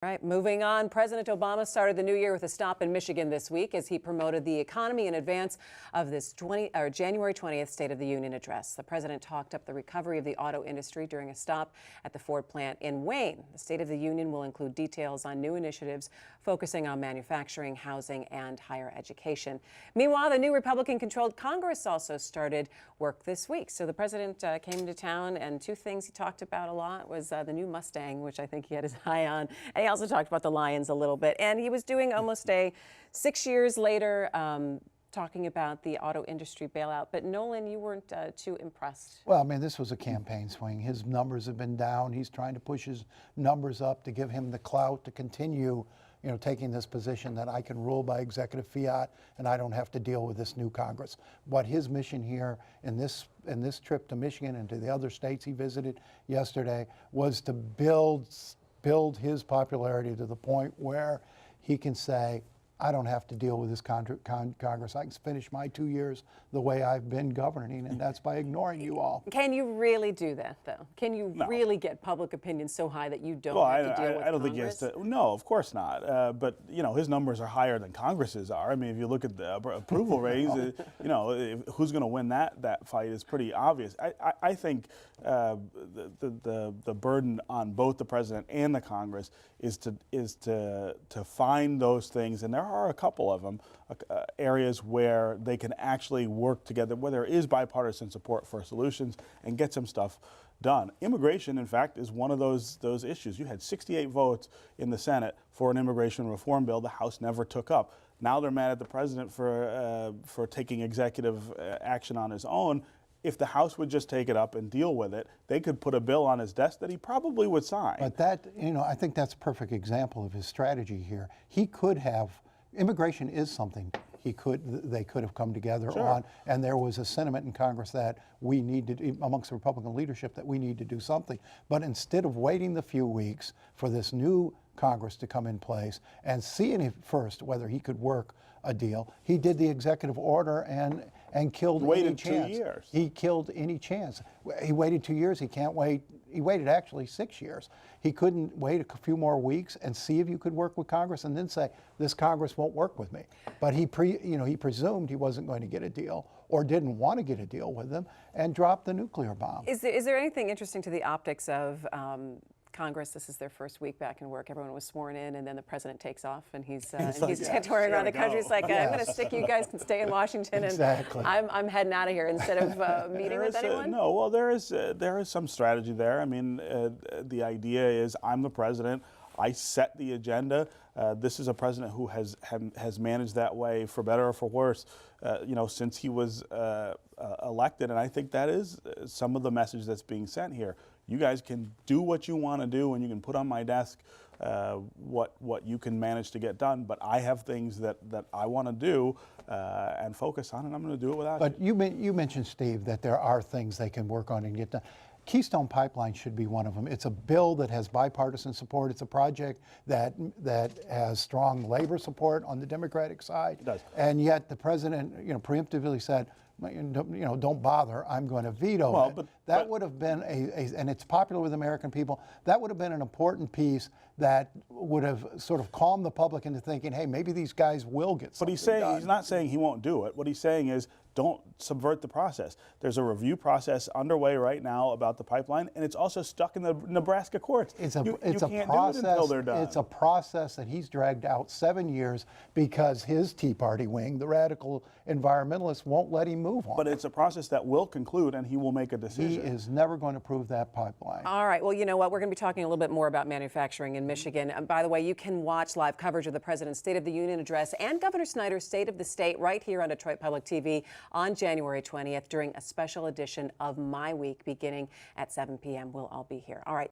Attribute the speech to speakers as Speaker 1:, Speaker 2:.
Speaker 1: All right, moving on. President Obama started the new year with a stop in Michigan this week as he promoted the economy in advance of this January 20th State of the Union address. The president talked up the recovery of the auto industry during a stop at the Ford plant in Wayne. The State of the Union will include details on new initiatives focusing on manufacturing, housing, and higher education. Meanwhile, the new Republican-controlled Congress also started work this week. So the president came to town, and two things he talked about a lot was the new Mustang, which I think he had his eye on, and he also talked about the Lions a little bit. And he was doing almost a 6 years later talking about the auto industry bailout. But Nolan, you weren't too impressed.
Speaker 2: Well, I mean, this was a campaign swing. His numbers have been down. He's trying to push his numbers up to give him the clout to continue, taking this position that I can rule by executive fiat and I don't have to deal with this new Congress. What his mission here in this trip to Michigan and to the other states he visited yesterday was to build his popularity to the point where he can say, I don't have to deal with this Congress. I can finish my 2 years the way I've been governing, and that's by ignoring you all.
Speaker 1: Can you really do that, though? Can you really get public opinion so high that you don't have to deal with
Speaker 3: I don't
Speaker 1: Congress?
Speaker 3: think he has to. No, of course not. But, his numbers are higher than Congress's are. I mean, if you look at the approval ratings, who's going to win that fight is pretty obvious. I think the burden on both the president and the Congress is to find those things, and there are a couple of them, areas where they can actually work together, where there is bipartisan support for solutions and get some stuff done. Immigration, in fact, is one of those issues. You had 68 votes in the Senate for an immigration reform bill the House never took up. Now they're mad at the president for taking executive action on his own. If the House would just take it up and deal with it, they could put a bill on his desk that he probably would sign.
Speaker 2: But that, I think that's a perfect example of his strategy here. He could have, immigration is something they could have come together on, and there was a sentiment in Congress that we need to, amongst the Republican leadership, that we need to do something. But instead of waiting the few weeks for this new Congress to come in place and seeing if first whether he could work a deal, he did the executive order and killed any chance.
Speaker 3: 2 years.
Speaker 2: He killed any chance. He waited 2 years. He can't wait. He waited actually 6 years. He couldn't wait a few more weeks and see if you could work with Congress and then say, this Congress won't work with me. But he presumed he wasn't going to get a deal or didn't want to get a deal with them and dropped the nuclear bomb.
Speaker 1: Is there anything interesting to the optics of Congress? This is their first week back in work. Everyone was sworn in, and then the president takes off, and he's touring around the country. It's like, I'm going to stick. You guys can stay in Washington, and I'm heading out of here instead of meeting with anyone.
Speaker 3: No, well, there is some strategy there. I mean, the idea is I'm the president. I set the agenda. This is a president who has managed that way, for better or for worse, since he was elected. And I think that is some of the message that's being sent here. You guys can do what you want to do, and you can put on my desk what you can manage to get done. But I have things that I want to do and focus on, and I'm going to do it without you.
Speaker 2: But you mentioned, Steve, that there are things they can work on and get done. Keystone Pipeline should be one of them. It's a bill that has bipartisan support. It's a project that has strong labor support on the Democratic side.
Speaker 3: It does.
Speaker 2: And yet the president, preemptively said, don't bother, I'm going to veto it. That would have been and it's popular with the American people, that would have been an important piece that would have sort of calmed the public into thinking, hey, maybe these guys will get something done.
Speaker 3: He's not saying he won't do it. What he's saying is, don't subvert the process. There's a review process underway right now about the pipeline, and it's also stuck in the Nebraska courts.
Speaker 2: It's
Speaker 3: a process until they're done.
Speaker 2: It's a process that he's dragged out 7 years because his Tea Party wing, the radical environmentalists, won't let him move on.
Speaker 3: But it's a process that will conclude, and he will make a decision.
Speaker 2: He is never going to approve that pipeline.
Speaker 1: All right. Well, you know what? We're going to be talking a little bit more about manufacturing in Michigan. By the way, you can watch live coverage of the President's State of the Union address and Governor Snyder's State of the State right here on Detroit Public TV on January 20th during a special edition of MiWeek beginning at 7 p.m. We'll all be here. All right.